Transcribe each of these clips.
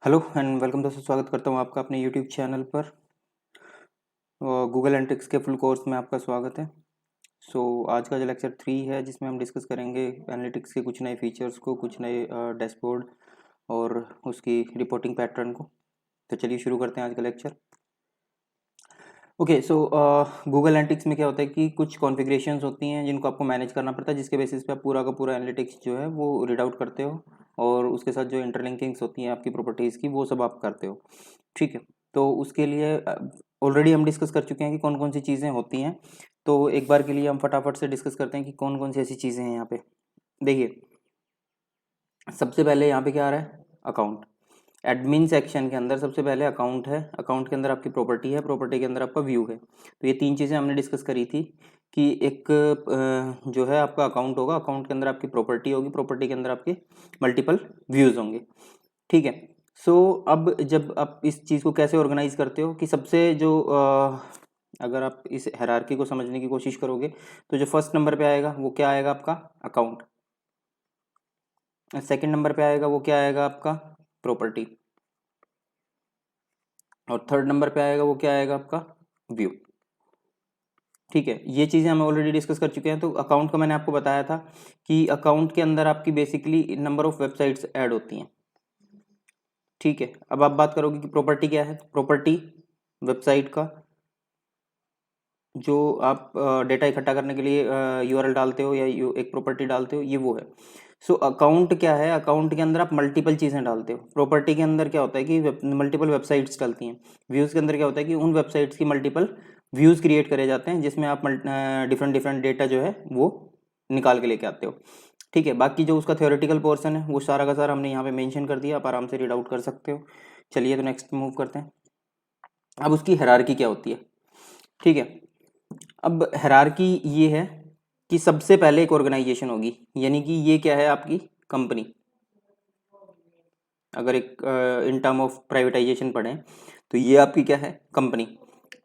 Hello and welcome दोस्तों, स्वागत करता हूँ आपका अपने यूट्यूब चैनल पर। गूगल एनालिटिक्स के फुल कोर्स में आपका स्वागत है। आज का जो लेक्चर 3 है जिसमें हम डिस्कस करेंगे एनालिटिक्स के कुछ नए फीचर्स को, कुछ नए डैशबोर्ड और उसकी रिपोर्टिंग पैटर्न को। तो चलिए शुरू करते हैं आज का लेक्चर। ओके, गूगल एनालिटिक्स में क्या होता है कि कुछ कॉन्फ़िगरेशंस होती हैं जिनको आपको मैनेज करना पड़ता है, जिसके बेसिस पे आप पूरा का पूरा एनालिटिक्स जो है वो रीड आउट करते हो, और उसके साथ जो इंटरलिंकिंग्स होती हैं आपकी प्रॉपर्टीज़ की, वो सब आप करते हो। ठीक है, तो उसके लिए ऑलरेडी हम डिस्कस कर चुके हैं कि कौन कौन सी चीज़ें होती हैं। तो एक बार के लिए हम फटाफट से डिस्कस करते हैं कि कौन कौन सी ऐसी चीज़ें हैं यहाँ पे। देखिए, सबसे पहले यहाँ पे क्या आ रहा है? अकाउंट। एडमिन सेक्शन के अंदर सबसे पहले अकाउंट है, अकाउंट के अंदर आपकी प्रॉपर्टी है, प्रॉपर्टी के अंदर आपका व्यू है। तो ये तीन चीज़ें हमने डिस्कस करी थी कि एक जो है आपका अकाउंट होगा, अकाउंट के अंदर आपकी प्रॉपर्टी होगी, प्रॉपर्टी के अंदर आपके मल्टीपल व्यूज़ होंगे। ठीक है। अब जब आप इस चीज़ को कैसे ऑर्गेनाइज करते हो कि सबसे जो अगर आप इस हायरार्की को समझने की कोशिश करोगे तो जो फर्स्ट नंबर पे आएगा वो क्या आएगा? आपका अकाउंट। सेकंड नंबर पे आएगा वो क्या आएगा? आपका प्रॉपर्टी। और थर्ड नंबर पे आएगा वो क्या आएगा? आपका व्यू। ठीक है, ये चीज़ें हम ऑलरेडी डिस्कस कर चुके हैं। तो अकाउंट का मैंने आपको बताया था कि अकाउंट के अंदर आपकी basically number of websites add होती हैं। ठीक है, अब आप बात करोगे कि प्रॉपर्टी क्या है। प्रॉपर्टी वेबसाइट का जो आप डेटा इकट्ठा करने के लिए यूआरएल डालते हो या एक प्रॉपर्टी डालते हो, ये वो है। अकाउंट क्या है? अकाउंट के अंदर आप मल्टीपल चीज़ें डालते हो। प्रॉपर्टी के अंदर क्या होता है कि मल्टीपल वेबसाइट्स डलती हैं। व्यूज़ के अंदर क्या होता है कि उन वेबसाइट्स की मल्टीपल व्यूज़ क्रिएट करे जाते हैं, जिसमें आप डिफरेंट डिफरेंट डेटा जो है वो निकाल के लेके आते हो। ठीक है, बाकी जो उसका थ्योरेटिकल पोर्शन है वो सारा का सारा हमने यहाँ पे मेंशन कर दिया, आप आराम से रीड आउट कर सकते हो। चलिए, तो नेक्स्ट मूव करते हैं। अब उसकी हायरार्की क्या होती है? ठीक है, अब हायरार्की ये है कि सबसे पहले एक ऑर्गेनाइजेशन होगी, यानी कि ये क्या है? आपकी कंपनी। अगर एक इन टर्म ऑफ प्राइवेटाइजेशन पढ़ें तो ये आपकी क्या है? कंपनी।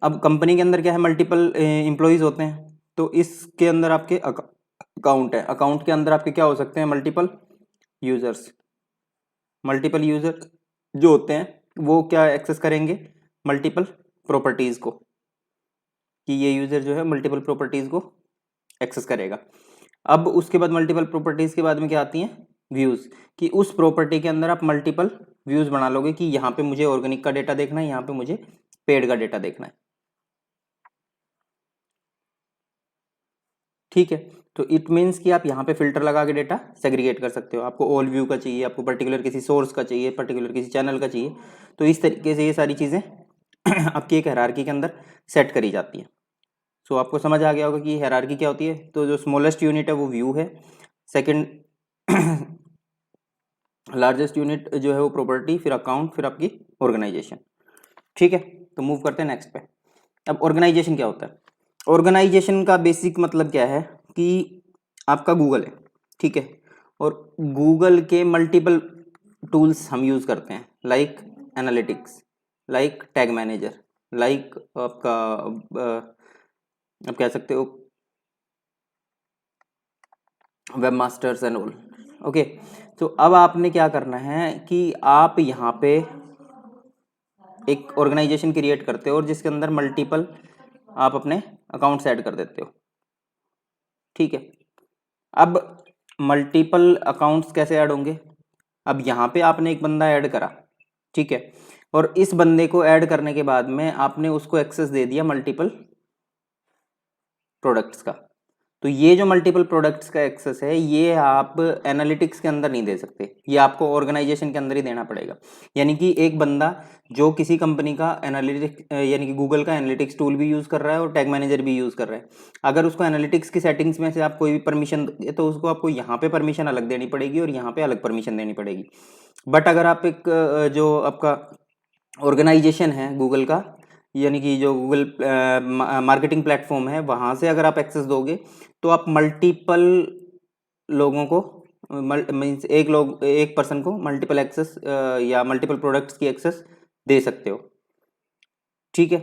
अब कंपनी के अंदर क्या है? मल्टीपल एम्प्लॉयज़ होते हैं। तो इसके अंदर आपके अकाउंट है, अकाउंट के अंदर आपके क्या हो सकते हैं? Multiple users. मल्टीपल यूजर जो होते हैं वो क्या एक्सेस करेंगे? मल्टीपल प्रॉपर्टीज़ को, कि ये यूज़र जो है मल्टीपल प्रॉपर्टीज़ को एक्सेस करेगा। अब उसके बाद मल्टीपल प्रॉपर्टीज़ के बाद में क्या आती हैं? व्यूज़। कि उस प्रॉपर्टी के अंदर आप मल्टीपल व्यूज़ बना लोगे कि यहाँ पे मुझे ऑर्गेनिक का डेटा देखना है, यहाँ पे मुझे पेड का डेटा देखना है। ठीक है, तो इट मीन्स कि आप यहाँ पे फिल्टर लगा के डेटा सेग्रीगेट कर सकते हो। आपको ऑल व्यू का चाहिए, आपको पर्टिकुलर किसी सोर्स का चाहिए, पर्टिकुलर किसी चैनल का चाहिए, तो इस तरीके से ये सारी चीज़ें आपकी एक हायरार्की के अंदर सेट करी जाती हैं। आपको समझ आ गया होगा कि हायरार्की क्या होती है। तो जो स्मॉलेस्ट यूनिट है वो व्यू है, सेकंड लार्जेस्ट यूनिट जो है वो प्रॉपर्टी, फिर अकाउंट, फिर आपकी ऑर्गेनाइजेशन। ठीक है, तो मूव करते हैं नेक्स्ट पे। अब ऑर्गेनाइजेशन क्या होता है? ऑर्गेनाइजेशन का बेसिक मतलब क्या है कि आपका गूगल है। ठीक है, और गूगल के मल्टीपल टूल्स हम यूज़ करते हैं, like analytics, like tag manager, like आपका आप कह सकते हो web masters and all. Okay, तो अब आपने क्या करना है कि आप यहाँ पे एक ऑर्गेनाइजेशन क्रिएट करते हो और जिसके अंदर मल्टीपल आप अपने अकाउंट्स ऐड कर देते हो। ठीक है, अब मल्टीपल अकाउंट्स कैसे ऐड होंगे? अब यहाँ पे आपने एक बंदा ऐड करा, ठीक है, और इस बंदे को ऐड करने के बाद में आपने उसको एक्सेस दे दिया मल्टीपल प्रोडक्ट्स का। तो ये जो मल्टीपल प्रोडक्ट्स का एक्सेस है ये आप एनालिटिक्स के अंदर नहीं दे सकते, ये आपको ऑर्गेनाइजेशन के अंदर ही देना पड़ेगा। यानी कि एक बंदा जो किसी कंपनी का एनालिटिक्स यानी कि गूगल का एनालिटिक्स टूल भी यूज़ कर रहा है और टैग मैनेजर भी यूज़ कर रहा है, अगर उसको एनालिटिक्स की सेटिंग्स में से आप कोई भी परमिशन दोगे तो उसको आपको यहाँ पे परमिशन अलग देनी पड़ेगी और यहाँ पे अलग परमिशन देनी पड़ेगी। बट अगर आप एक जो आपका ऑर्गेनाइजेशन है गूगल का, यानी कि जो गूगल मार्केटिंग प्लेटफॉर्म है, वहाँ से अगर आप एक्सेस दोगे तो आप मल्टीपल लोगों को मीन्स एक पर्सन को मल्टीपल एक्सेस या मल्टीपल प्रोडक्ट्स की एक्सेस दे सकते हो। ठीक है,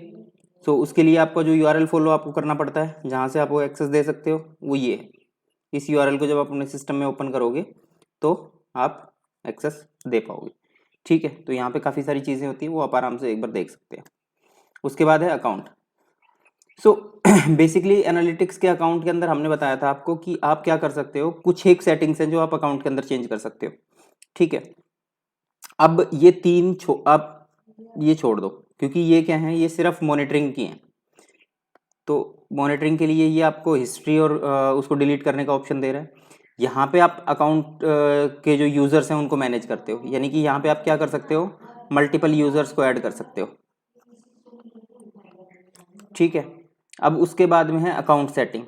उसके लिए आपका जो यूआरएल फॉलो आपको करना पड़ता है जहाँ से आप वो एक्सेस दे सकते हो वो ये है। इस यूआरएल को जब आप अपने सिस्टम में ओपन करोगे तो आप एक्सेस दे पाओगे। ठीक है, तो यहाँ पे काफ़ी सारी चीज़ें होती हैं, वो आप आराम से एक बार देख सकते हैं। उसके बाद है अकाउंट। सो बेसिकली एनालिटिक्स के अकाउंट के अंदर हमने बताया था आपको कि आप क्या कर सकते हो, कुछ एक सेटिंग्स हैं जो आप अकाउंट के अंदर चेंज कर सकते हो। ठीक है, अब ये आप ये छोड़ दो, क्योंकि ये क्या है, ये सिर्फ मॉनिटरिंग की हैं। तो मॉनिटरिंग के लिए ये आपको हिस्ट्री और उसको डिलीट करने का ऑप्शन दे रहा है। यहाँ पे आप अकाउंट के जो यूज़र्स हैं उनको मैनेज करते हो, यानी कि यहाँ पे आप क्या कर सकते हो, मल्टीपल यूज़र्स को ऐड कर सकते हो। ठीक है, अब उसके बाद में है अकाउंट सेटिंग।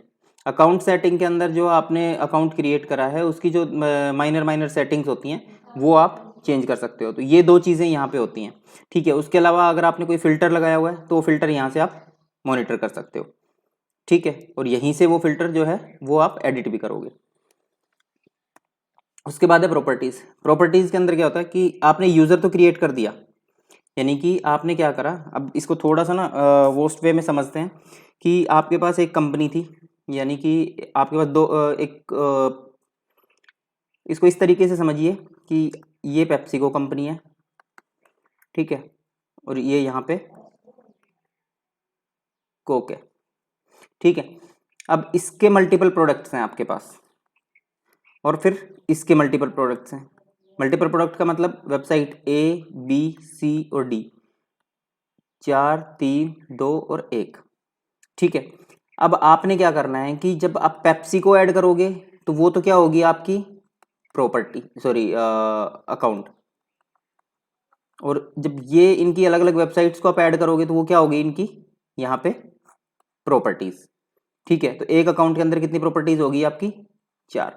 अकाउंट सेटिंग के अंदर जो आपने अकाउंट क्रिएट करा है उसकी जो माइनर सेटिंग्स होती हैं वो आप चेंज कर सकते हो। तो ये दो चीज़ें यहाँ पे होती हैं। ठीक है, उसके अलावा अगर आपने कोई फ़िल्टर लगाया हुआ है तो वो फ़िल्टर यहाँ से आप मॉनिटर कर सकते हो। ठीक है, और यहीं से वो फ़िल्टर जो है वो आप एडिट भी करोगे। उसके बाद है प्रॉपर्टीज़। प्रॉपर्टीज़ के अंदर क्या होता है कि आपने यूज़र तो क्रिएट कर दिया, यानी कि आपने क्या करा, अब इसको थोड़ा सा ना वर्स्ट वे में समझते हैं कि आपके पास एक कंपनी थी, यानी कि आपके पास इसको इस तरीके से समझिए कि ये पेप्सिको कंपनी है, ठीक है, और ये यहाँ पे कोक है। ठीक है, अब इसके मल्टीपल प्रोडक्ट्स हैं आपके पास, और फिर इसके मल्टीपल प्रोडक्ट्स हैं। मल्टीपल प्रोडक्ट का मतलब वेबसाइट A, B, C और D, 4, 3, 2 और 1। ठीक है, अब आपने क्या करना है कि जब आप पेप्सी को ऐड करोगे तो वो तो क्या होगी आपकी प्रॉपर्टी, सॉरी अकाउंट, और जब ये इनकी अलग अलग वेबसाइट्स को आप ऐड करोगे तो वो क्या होगी इनकी यहाँ पे प्रॉपर्टीज। ठीक है, तो एक अकाउंट के अंदर कितनी प्रॉपर्टीज होगी आपकी 4।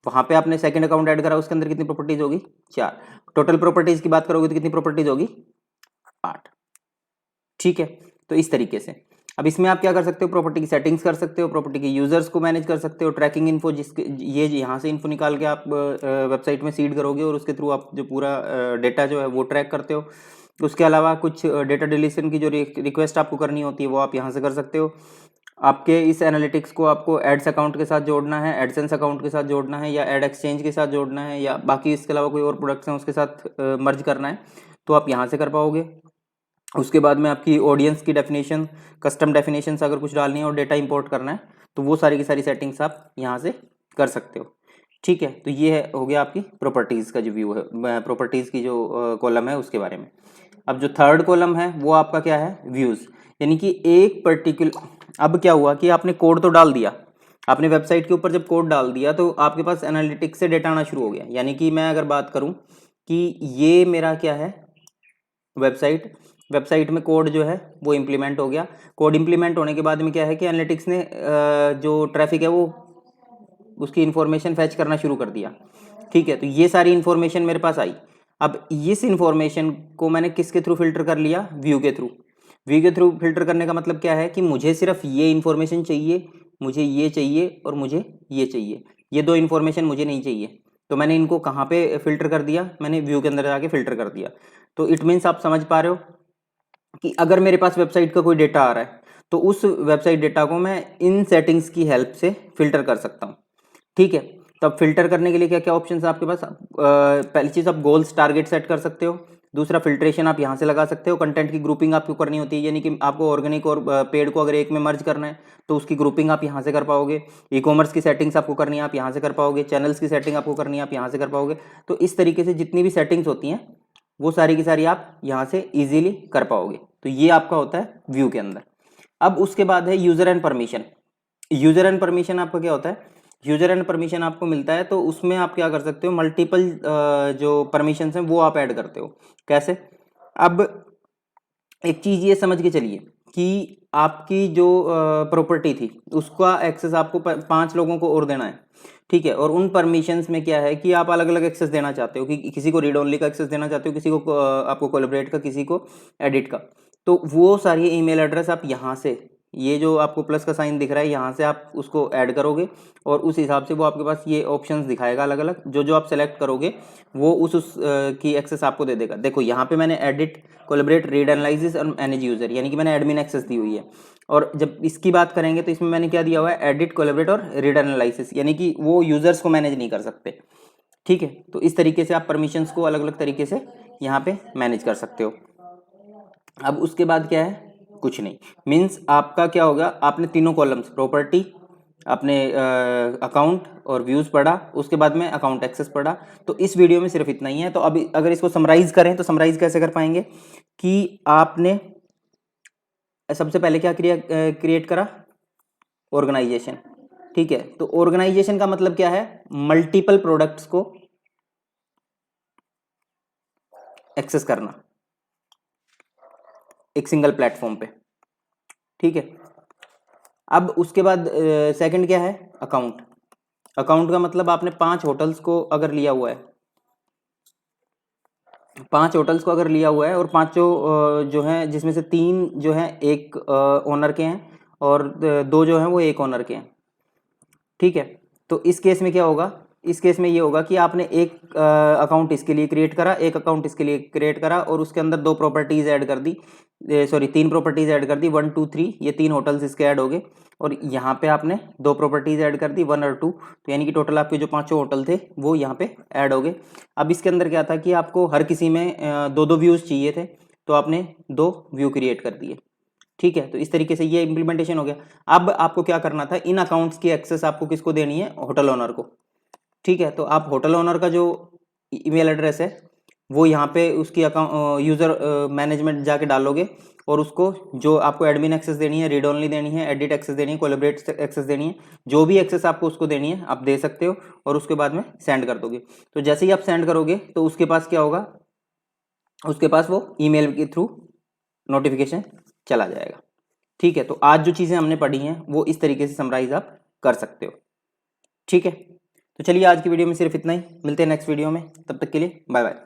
वहां पे आपने सेकंड अकाउंट ऐड करा, उसके अंदर कितनी प्रॉपर्टीज होगी 4। टोटल प्रॉपर्टीज की बात करोगे तो कितनी प्रॉपर्टीज होगी 8। ठीक है, तो इस तरीके से अब इसमें आप क्या कर सकते हो, प्रॉपर्टी की सेटिंग्स कर सकते हो, प्रॉपर्टी के यूजर्स को मैनेज कर सकते हो, ट्रैकिंग इन्फो, जिसके ये यहाँ से इन्फो निकाल के आप वेबसाइट में सीड करोगे और उसके थ्रू आप जो पूरा डेटा जो है वो ट्रैक करते हो। उसके अलावा कुछ डेटा डिलीशन की जो रिक्वेस्ट आपको करनी होती है वो आप यहाँ से कर सकते हो। आपके इस एनालिटिक्स को आपको एड्स अकाउंट के साथ जोड़ना है, एडसेंस अकाउंट के साथ जोड़ना है, या एड एक्सचेंज के साथ जोड़ना है, या बाकी इसके अलावा कोई और प्रोडक्ट्स हैं उसके साथ मर्ज करना है, तो आप यहाँ से कर पाओगे। उसके बाद में आपकी ऑडियंस की डेफिनेशन, कस्टम डेफिनेशंस अगर कुछ डालनी है और डेटा इंपोर्ट करना है तो वो सारी की सारी सेटिंग्स आप यहाँ से कर सकते हो। ठीक है, तो ये हो गया आपकी प्रॉपर्टीज़ का जो व्यू है, प्रॉपर्टीज़ की जो कॉलम है उसके बारे में। अब जो थर्ड कॉलम है वो आपका क्या है, व्यूज़, यानी कि एक पर्टिकुलर, अब क्या हुआ कि आपने कोड तो डाल दिया, आपने वेबसाइट के ऊपर जब कोड डाल दिया तो आपके पास एनालिटिक्स से डेटा आना शुरू हो गया। यानी कि मैं अगर बात करूँ कि ये मेरा क्या है वेबसाइट में कोड जो है वो इम्प्लीमेंट हो गया। कोड इम्प्लीमेंट होने के बाद में क्या है कि एनालिटिक्स ने जो ट्रैफिक है वो उसकी इन्फॉर्मेशन फैच करना शुरू कर दिया। ठीक है, तो ये सारी इन्फॉर्मेशन मेरे पास आई। अब इस इन्फॉर्मेशन को मैंने किसके थ्रू फिल्टर कर लिया, व्यू के थ्रू। व्यू के थ्रू फिल्टर करने का मतलब क्या है कि मुझे सिर्फ ये इन्फॉर्मेशन चाहिए, मुझे ये चाहिए और मुझे ये चाहिए, ये दो इन्फॉर्मेशन मुझे नहीं चाहिए। तो मैंने इनको कहाँ पे फिल्टर कर दिया, मैंने व्यू के अंदर जाके फिल्टर कर दिया। तो इट मीन्स आप समझ पा रहे हो कि अगर मेरे पास वेबसाइट का कोई डेटा आ रहा है तो उस वेबसाइट डेटा को मैं इन सेटिंग्स की हेल्प से फिल्टर कर सकता हूँ। ठीक है, तो अब फिल्टर करने के लिए क्या क्या ऑप्शन है आपके पास, पहली चीज़ आप गोल्स टारगेट सेट कर सकते हो। दूसरा, फिल्ट्रेशन आप यहाँ से लगा सकते हो। कंटेंट की ग्रुपिंग आपको करनी होती है, यानी कि आपको ऑर्गेनिक और पेड को अगर एक में मर्ज करना है तो उसकी ग्रुपिंग आप यहाँ से कर पाओगे। ई कॉमर्स की सेटिंग्स आपको करनी है, आप यहाँ से कर पाओगे। चैनल्स की सेटिंग आपको करनी है, आप यहाँ से कर पाओगे। तो इस तरीके से जितनी भी सेटिंग्स होती हैं वो सारी की सारी आप यहाँ से इजीली कर पाओगे। तो ये आपका होता है व्यू के अंदर। अब उसके बाद है user and permission. User and permission आपका क्या होता है, यूजर एंड परमिशन आपको मिलता है तो उसमें आप क्या कर सकते हो, मल्टीपल जो परमिशन हैं वो आप ऐड करते हो। कैसे, अब एक चीज ये समझ के चलिए कि आपकी जो प्रॉपर्टी थी उसका एक्सेस आपको 5 लोगों को और देना है। ठीक है, और उन परमिशंस में क्या है कि आप अलग अलग एक्सेस देना चाहते हो, कि किसी को रीड ओनली का एक्सेस देना चाहते हो, किसी को आपको कोलैबोरेट का, किसी को एडिट का। तो वो सारी ईमेल एड्रेस आप यहाँ से, ये जो आपको प्लस का साइन दिख रहा है यहाँ से आप उसको ऐड करोगे और उस हिसाब से वो आपके पास ये ऑप्शंस दिखाएगा अलग अलग। जो जो आप सेलेक्ट करोगे वो उस की एक्सेस आपको दे देगा। देखो यहाँ पे मैंने एडिट, कोलैबोरेट, रीड एनालिसिस और मैनेज यूजर, यानी कि मैंने एडमिन एक्सेस दी हुई है। और जब इसकी बात करेंगे तो इसमें मैंने क्या दिया हुआ है, एडिट, कोलैबोरेट और रीड एनालिसिस, यानी कि वो यूजर्स को मैनेज नहीं कर सकते। ठीक है, तो इस तरीके से आप परमिशंस को अलग अलग तरीके से यहाँ पे मैनेज कर सकते हो। अब उसके बाद क्या है, कुछ नहीं, मीन्स आपका क्या होगा, आपने तीनों कॉलम्स प्रॉपर्टी, आपने अकाउंट और व्यूज़ पढ़ा, उसके बाद में अकाउंट एक्सेस पढ़ा। तो इस वीडियो में सिर्फ इतना ही है। तो अभी अगर इसको समराइज करें तो समराइज कैसे कर पाएंगे कि आपने सबसे पहले क्या क्रिएट करा, ऑर्गेनाइजेशन। ठीक है, तो ऑर्गेनाइजेशन का मतलब क्या है, मल्टीपल प्रोडक्ट्स को एक्सेस करना एक सिंगल प्लेटफॉर्म पे। ठीक है, अब उसके बाद सेकंड क्या है, अकाउंट। अकाउंट का मतलब आपने 5 होटल्स को अगर लिया हुआ है, 5 होटल्स को अगर लिया हुआ है और पांचों जो हैं, जिसमें से 3 जो हैं एक ओनर के हैं और 2 जो हैं वो एक ओनर के हैं। ठीक है, तो इस केस में क्या होगा, इस केस में ये होगा कि आपने एक अकाउंट इसके लिए क्रिएट करा, एक अकाउंट इसके लिए क्रिएट करा और उसके अंदर 2 प्रॉपर्टीज ऐड कर दी, सॉरी 3 प्रॉपर्टीज ऐड कर दी, 1 2 3, ये 3 होटल्स इसके ऐड हो गए। और यहाँ पे आपने 2 प्रॉपर्टीज ऐड कर दी, 1 और 2, तो यानी कि टोटल आपके जो 5 होटल थे वो यहाँ पे ऐड हो गए। अब इसके अंदर क्या था कि आपको हर किसी में 2-2 व्यूज़ चाहिए थे, तो आपने 2 व्यू क्रिएट कर दिए। ठीक है, तो इस तरीके से ये इम्प्लीमेंटेशन हो गया। अब आपको क्या करना था, इन अकाउंट्स की एक्सेस आपको किसको देनी है, होटल ओनर को। ठीक है, तो आप होटल ओनर का जो ईमेल एड्रेस है वो यहाँ पे उसकी अकाउंट यूज़र मैनेजमेंट जाके डालोगे और उसको जो आपको एडमिन एक्सेस देनी है, रीड ओनली देनी है, एडिट एक्सेस देनी है, कोलैबोरेट एक्सेस देनी है, जो भी एक्सेस आपको उसको देनी है आप दे सकते हो और उसके बाद में सेंड कर दोगे। तो जैसे ही आप सेंड करोगे तो उसके पास क्या होगा, उसके पास वो ईमेल के थ्रू नोटिफिकेशन चला जाएगा। ठीक है, तो आज जो चीज़ें हमने पढ़ी हैं वो इस तरीके से समराइज आप कर सकते हो। ठीक है, तो चलिए आज की वीडियो में सिर्फ इतना ही, मिलते हैं नेक्स्ट वीडियो में, तब तक के लिए बाय बाय।